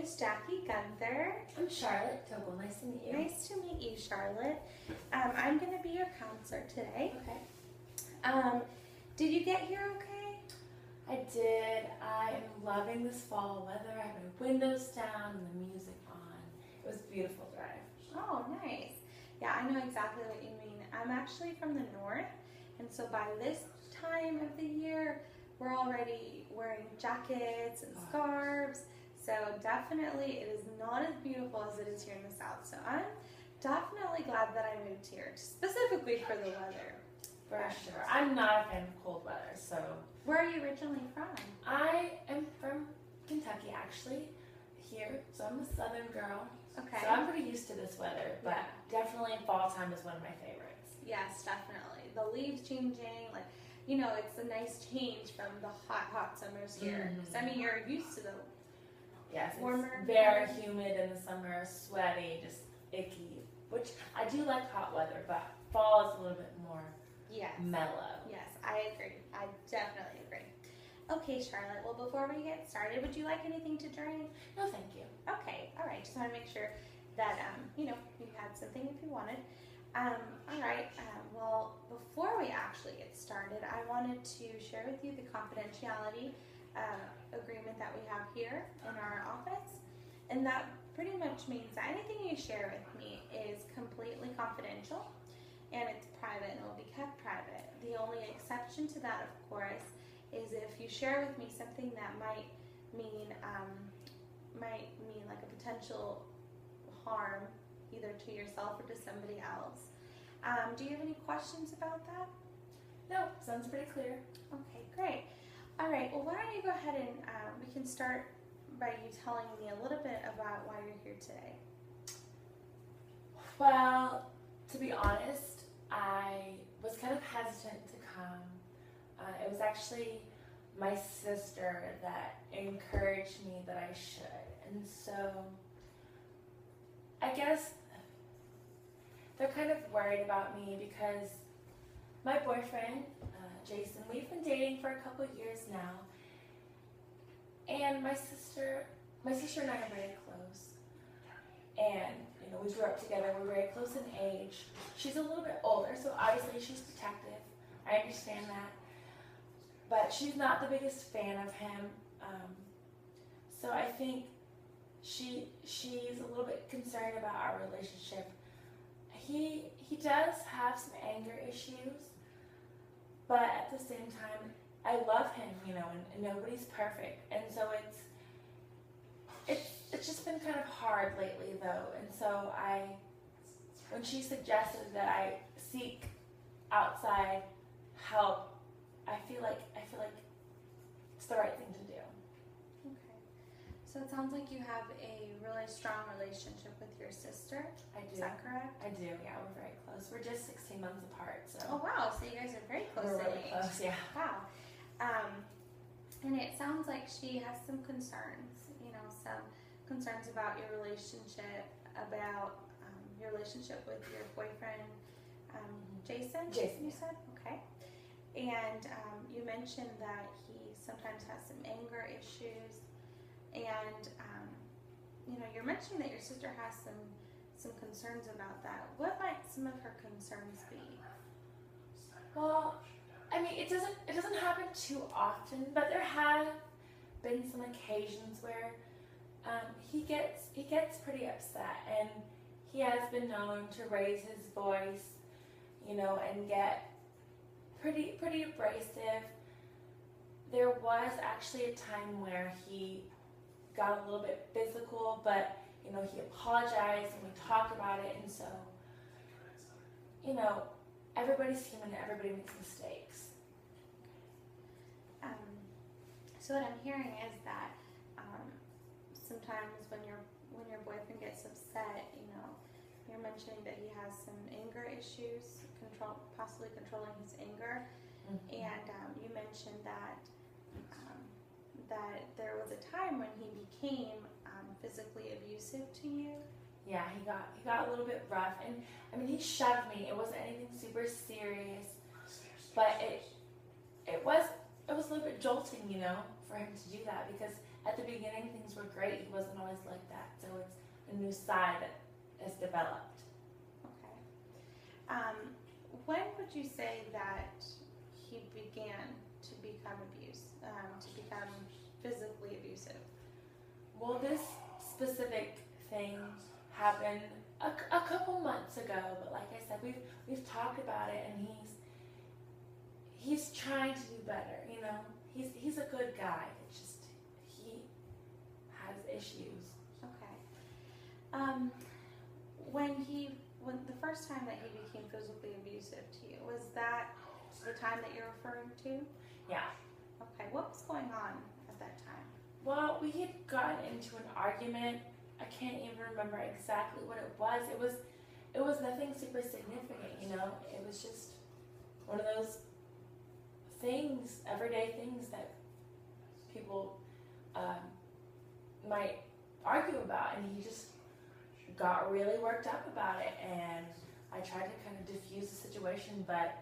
is Jackie Gunther. I'm Charlotte Togel. Nice to meet you. Nice to meet you, Charlotte. I'm going to be your counselor today. Okay. Did you get here okay? I did. I am loving this fall weather. I have my windows down and the music on. It was a beautiful drive. Oh, nice. Yeah, I know exactly what you mean. I'm actually from the north, and so by this time of the year, we're already wearing jackets and scarves. So definitely it is not as beautiful as it is here in the south. So I'm definitely glad that I moved here, specifically for the weather. For sure. I'm not a fan of cold weather, so. Where are you originally from? I am from Kentucky, actually, here. So I'm a southern girl. Okay. So I'm pretty used to this weather, but definitely fall time is one of my favorites. Yes, definitely. The leaves changing, like, it's a nice change from the hot summers here. Because, I mean, you're used to the Yes, warmer. It's very humid in the summer, sweaty, just icky. Which I do like hot weather, but fall is a little bit more mellow. Yes, I agree. I definitely agree. Okay, Charlotte. Well, before we get started, would you like anything to drink? No, thank you. Okay. All right. Just want to make sure that you had something if you wanted. All right. Well, before we actually get started, I wanted to share with you the confidentiality agreement that we have here in our office, and that pretty much means that anything you share with me is completely confidential and it's private and will be kept private. The only exception to that, of course, is if you share with me something that might mean like a potential harm either to yourself or to somebody else. Do you have any questions about that? No, sounds pretty clear. Okay, great. All right, well, why don't you go ahead and we can start by you telling me a little bit about why you're here today. Well, to be honest, I was kind of hesitant to come. It was actually my sister that encouraged me that I should. And so I guess they're kind of worried about me because my boyfriend, Jason, we've been dating for a couple of years now, and my sister and I are very close, and we grew up together. We're very close in age. She's a little bit older, so obviously she's protective. I understand that, but she's not the biggest fan of him, so I think she's a little bit concerned about our relationship. He does have some anger issues, but at the same time, I love him, and nobody's perfect. And so it's just been kind of hard lately, though. And so when she suggested that I seek outside help, I feel like it's the right thing to do. Okay. So it sounds like you have a really strong relationship with your sister. I do. Is that correct? I do, yeah, we're very close. We're just 16 months apart, so. Oh, wow. So you guys are very close We're in really age. close, yeah. Wow. And it sounds like she has some concerns, some concerns about your relationship, about your relationship with your boyfriend, Jason? Jason, you said? Okay. And you mentioned that he sometimes has some anger issues, and you're mentioning that your sister has some concerns about that. What might some of her concerns be? Well, I mean, it doesn't happen too often, but there have been some occasions where he gets pretty upset, and he has been known to raise his voice, and get pretty abrasive. There was actually a time where he got a little bit physical, but he apologized and we talked about it, and so everybody's human and everybody makes mistakes. So what I'm hearing is that sometimes when your boyfriend gets upset, you're mentioning that he has some anger issues, possibly controlling his anger, and you mentioned that there was a time when he became physically abusive to you. Yeah, he got a little bit rough, and I mean, he shoved me. It wasn't anything super serious, but it was a little bit jolting, for him to do that, because at the beginning things were great. He wasn't always like that. So it's a new side that has developed. Okay. When would you say that he began to become physically abusive? Well, this specific thing happened a couple months ago, but like I said, we've talked about it, and he's trying to do better. You know, he's a good guy. It's just he has issues. Okay. When the first time that he became physically abusive to you, was that the time that you're referring to? Yeah. Okay. What was going on at that time? Well, we had gotten into an argument. I can't even remember exactly what it was. It was nothing super significant, you know. It was just one of those things, everyday things that people might argue about, and he just got really worked up about it, and I tried to kind of diffuse the situation, but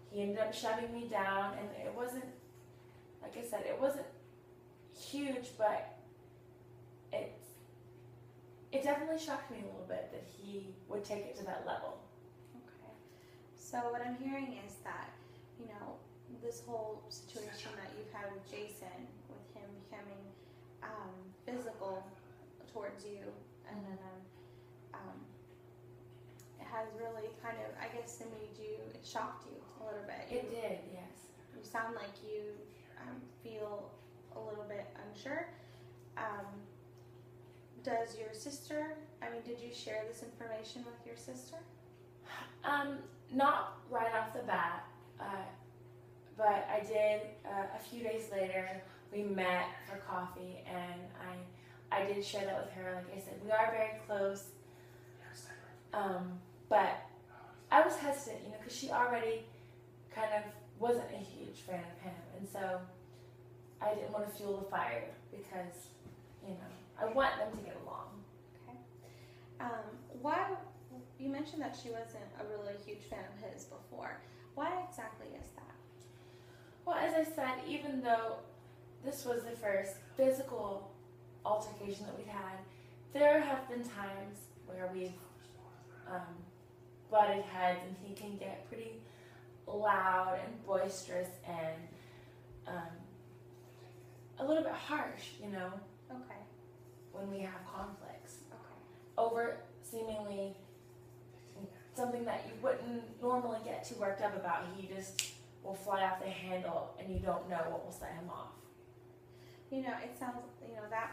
he ended up shoving me down, and it wasn't, like I said, it wasn't huge, but it definitely shocked me a little bit that he would take it to that level. Okay. So what I'm hearing is that, you know, this whole situation that you've had with Jason, with him becoming physical towards you, and then it has really kind of, I guess, it shocked you a little bit. It did, yes. You sound like you feel a little bit unsure. Does your sister, did you share this information with your sister? Not right off the bat, but I did a few days later. We met for coffee, and I did share that with her. Like I said, we are very close, but I was hesitant, you know, because she already kind of wasn't a huge fan of him, and so I didn't want to fuel the fire because, you know, I want them to get along. Okay. Why, you mentioned that she wasn't a really huge fan of his before. Why exactly is that? Well, as I said, even though this was the first physical altercation that we've had, there have been times where we've butted heads, and he can get pretty loud and boisterous and a little bit harsh, you know. Okay. When we have conflicts. Okay. Over seemingly something that you wouldn't normally get too worked up about. He just will fly off the handle, and you don't know what will set him off. You know, that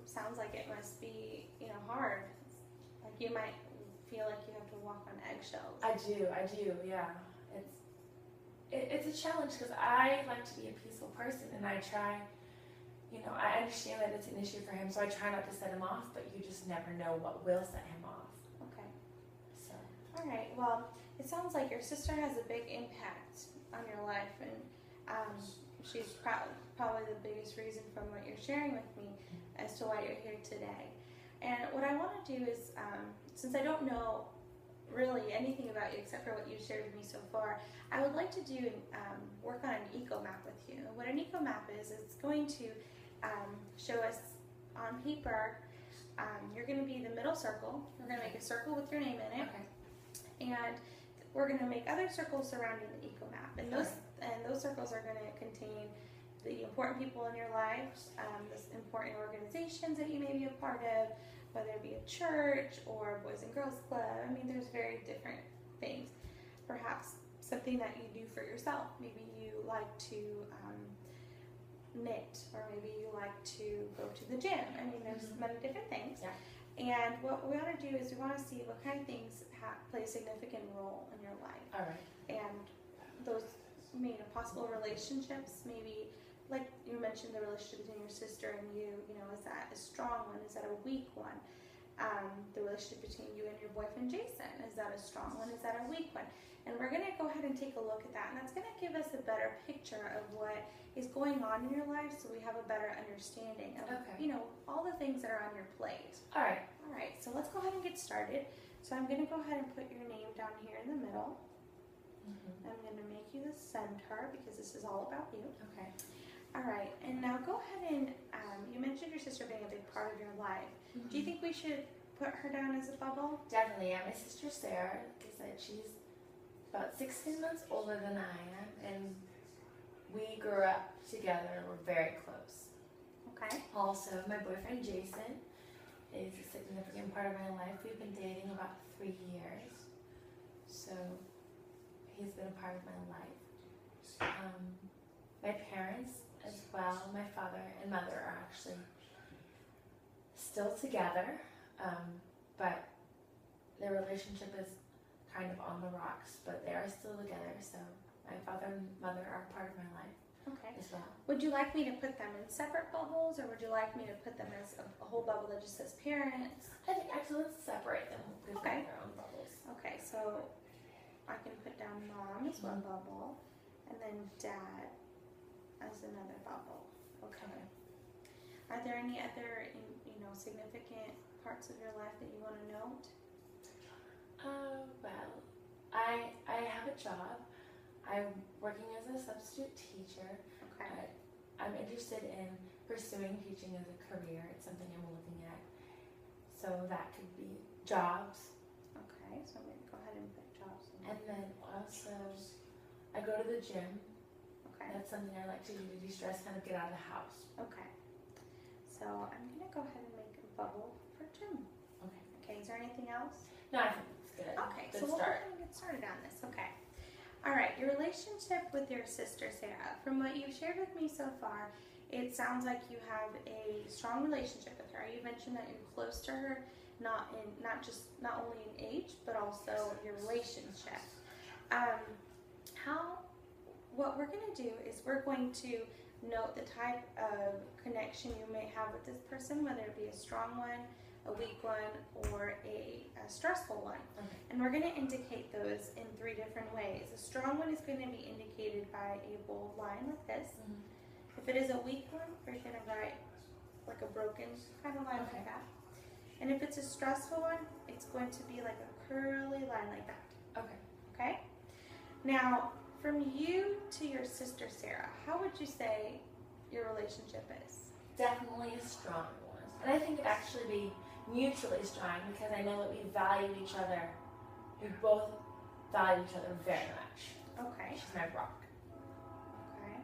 sounds like it must be, hard. Like you might feel like you have to walk on eggshells. I do, yeah. It's a challenge because I like to be a peaceful person, and I try. You know, I understand that it's an issue for him, so I try not to set him off, but you just never know what will set him off. Okay. So. All right. Well, it sounds like your sister has a big impact on your life, and she's probably the biggest reason from what you're sharing with me as to why you're here today. And what I want to do is, since I don't know really anything about you except for what you've shared with me so far, I would like to do work on an eco map with you. What an eco map is, it's going to show us on paper. You're going to be the middle circle. We're going to make a circle with your name in it. Okay. And we're going to make other circles surrounding the eco map. And those circles are going to contain the important people in your lives, the important organizations that you may be a part of, whether it be a church or Boys and Girls Club. There's very different things. Perhaps something that you do for yourself. Maybe you like to knit, or maybe you like to go to the gym. There's many different things. Yeah. And what we want to do is we want to see what kind of things play a significant role in your life. All right. And those, possible relationships, maybe like you mentioned, the relationship between your sister and you, is that a strong one? Is that a weak one? The relationship between you and your boyfriend Jason, is that a strong one? Is that a weak one? And we're going to go ahead and take a look at that, and that's going to give us a better picture of what is going on in your life, so we have a better understanding of, all the things that are on your plate. All right. All right, so let's go ahead and get started. So I'm going to go ahead and put your name down here in the middle. I'm going to make you the center because this is all about you. Okay. All right, and now go ahead and you mentioned your sister being a big part of your life. Do you think we should put her down as a bubble? Definitely, yeah. My sister Sarah, like I said, she's about 16 months older than I am, and we grew up together. We're very close. Okay. Also, my boyfriend Jason is a significant part of my life. We've been dating about 3 years, so he's been a part of my life. My parents as well, my father and mother are actually still together, but their relationship is kind of on the rocks, but they are still together, so my father and mother are part of my life Okay. as well. Would you like me to put them in separate bubbles, or would you like me to put them as a whole bubble that just says parents? I think actually let's separate them because Okay. they're their own bubbles. Okay, so I can put down mom as one bubble, and then dad as another bubble. Okay. Are there any other, significant parts of your life that you want to note? Well, I have a job. I'm working as a substitute teacher. Okay. I'm interested in pursuing teaching as a career. It's something I'm looking at. So that could be jobs. Okay, so I'm going to go ahead and put jobs in. And then also, I go to the gym. Okay. That's something I like to do to de-stress, kind of get out of the house. Okay. So I'm going to go ahead and make a bubble for Jim. Okay. Okay, is there anything else? No, I think it's good. Okay, Good so we'll go start. ahead and get started on this. Okay. All right, your relationship with your sister Sarah. From what you've shared with me so far, it sounds like you have a strong relationship with her. You mentioned that you're close to her, not only in age, but also your relationship. What we're going to do is we're going to note the type of connection you may have with this person, whether it be a strong one, a weak one, or a stressful one. Okay. And we're going to indicate those in 3 different ways. A strong one is going to be indicated by a bold line like this. Mm-hmm. If it is a weak one, we're going to write like a broken kind of line Okay. like that. And if it's a stressful one, it's going to be like a curly line like that. Okay. Okay? Now, from you to your sister Sarah, how would you say your relationship is? Definitely a strong one. And I think it'd actually be mutually strong because I know that we value each other. We both value each other very much. Okay. She's my rock. Okay.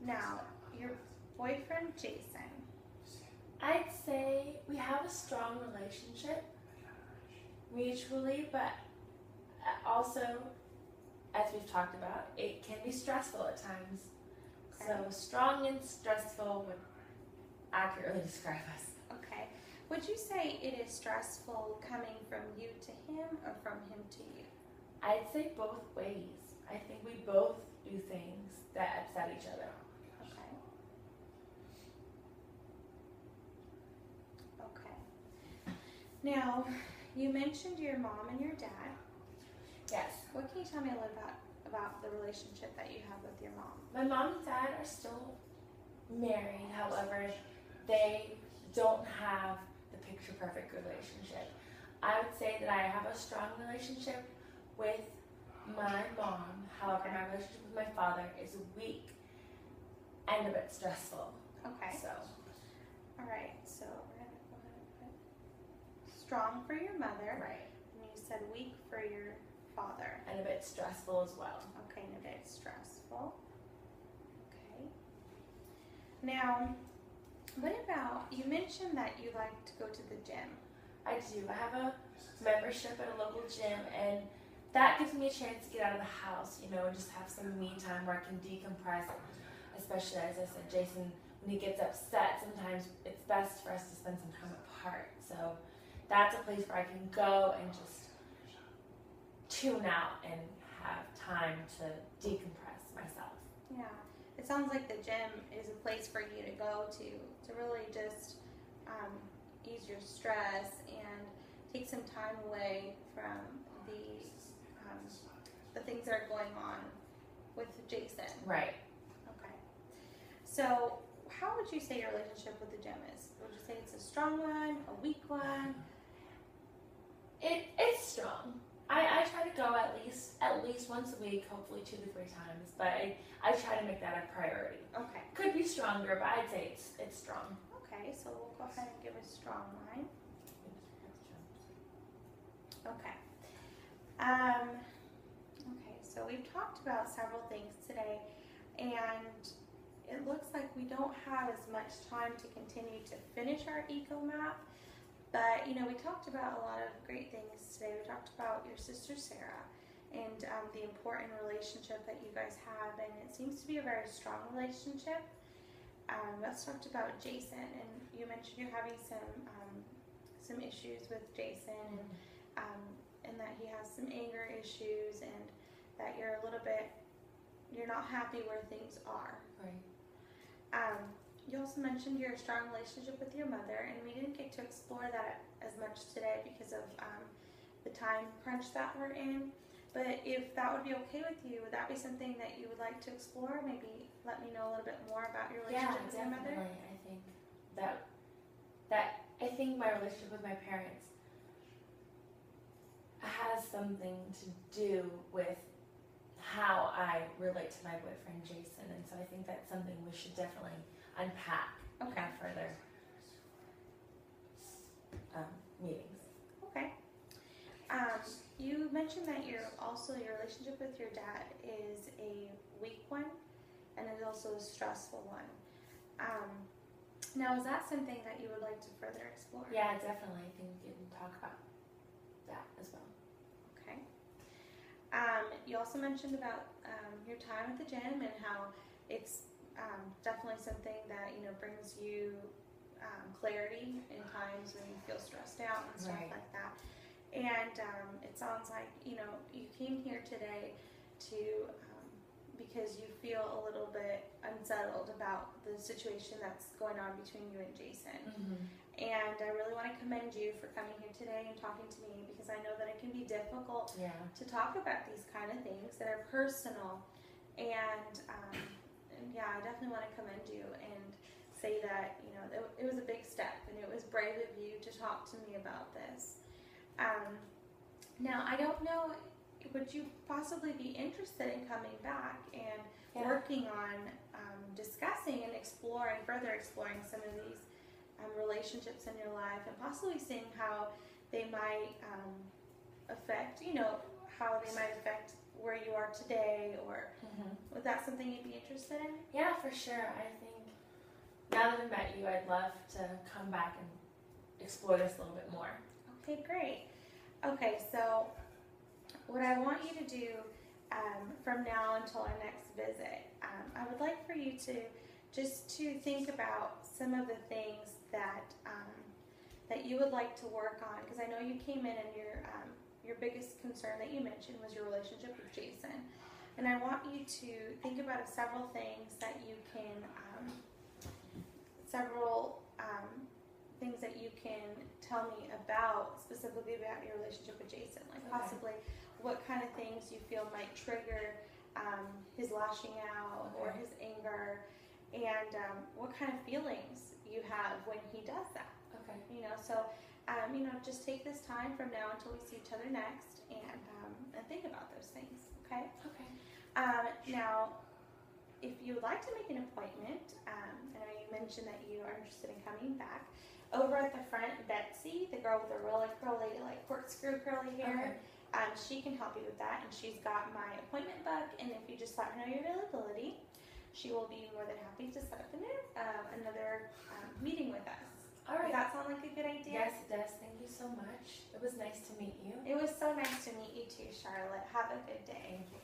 Now, your boyfriend Jason. I'd say we have a strong relationship mutually, but also, as we've talked about, it can be stressful at times. Okay. So strong and stressful would accurately describe us. Okay. Would you say it is stressful coming from you to him or from him to you? I'd say both ways. I think we both do things that upset each other. Okay. Okay. Now, you mentioned your mom and your dad. Yes. What can you tell me a little about the relationship that you have with your mom? My mom and dad are still married, however, they don't have the picture perfect relationship. I would say that I have a strong relationship with my mom, however, my relationship with my father is weak and a bit stressful. Okay. So, All right. So we're gonna go ahead and put strong for your mother, right. and you said weak for your father. And a bit stressful as well. Okay, and a bit stressful. Okay. Now, what about, you mentioned that you like to go to the gym. I do. I have a membership at a local gym, and that gives me a chance to get out of the house, and just have some me time where I can decompress. Especially, as I said, Jason, when he gets upset, sometimes it's best for us to spend some time apart. So that's a place where I can go and just tune out and have time to decompress myself. Yeah. It sounds like the gym is a place for you to go to really just ease your stress and take some time away from the things that are going on with Jason. Right. Okay. So, how would you say your relationship with the gym is? Would you say it's a strong one, a weak one? It's strong. I try to go at least once a week, hopefully 2 to 3 times, but I try to make that a priority. Okay. Could be stronger, but I'd say it's strong. Okay, so we'll go ahead and give a strong line. Okay. Okay, so we've talked about several things today, and it looks like we don't have as much time to continue to finish our eco map. But, you know, we talked about a lot of great things today. We talked about your sister Sarah and the important relationship that you guys have, and it seems to be a very strong relationship. Let's talk about Jason, and you mentioned you're having some issues with Jason, and that he has some anger issues, and that you're not happy where things are. Right. You also mentioned your strong relationship with your mother, and we didn't get to explore that as much today because of the time crunch that we're in. But if that would be okay with you, would that be something that you would like to explore? Maybe let me know a little bit more about your relationship with your mother. Yeah, definitely. I think I think my relationship with my parents has something to do with how I relate to my boyfriend Jason, and so I think that's something we should definitely unpack further meetings. Okay. You mentioned that your relationship with your dad is a weak one, and it's also a stressful one. Now, is that something that you would like to further explore? Yeah, definitely. I think we can talk about that as well. Okay. You also mentioned about your time at the gym and how it's definitely something that brings you clarity in times when you feel stressed out and stuff like that. And it sounds like you came here today to because you feel a little bit unsettled about the situation that's going on between you and Jason. Mm-hmm. And I really want to commend you for coming here today and talking to me, because I know that it can be difficult to talk about these kind of things that are personal. And yeah, I definitely want to commend you and say that it was a big step, and it was brave of you to talk to me about this. Now, I don't know, would you possibly be interested in coming back and working on discussing and further exploring some of these relationships in your life, and possibly seeing how they might affect where you are today, or was that something you'd be interested in? Yeah, for sure. I think now that I've met you, I'd love to come back and explore this a little bit more. Okay, great. Okay, so what I want you to do from now until our next visit, I would like for you to think about some of the things that you would like to work on, because I know you came in and your biggest concern that you mentioned was your relationship with Jason, and I want you to think about several things that you can tell me specifically about your relationship with Jason, like possibly what kind of things you feel might trigger his lashing out or his anger, and what kind of feelings you have when he does that. Okay. Just take this time from now until we see each other next, and think about those things. Okay. Okay. Now, if you would like to make an appointment, I know you mentioned that you are interested in coming back. Over at the front, Betsy, the girl with the really curly, like corkscrew curly hair, she can help you with that, and she's got my appointment book. And if you just let her know your availability, she will be more than happy to set up another meeting with us. All right. Does that sound like a good idea? Yes, it does. Thank you so much. It was nice to meet you. It was so nice to meet you too, Charlotte. Have a good day. Thank you.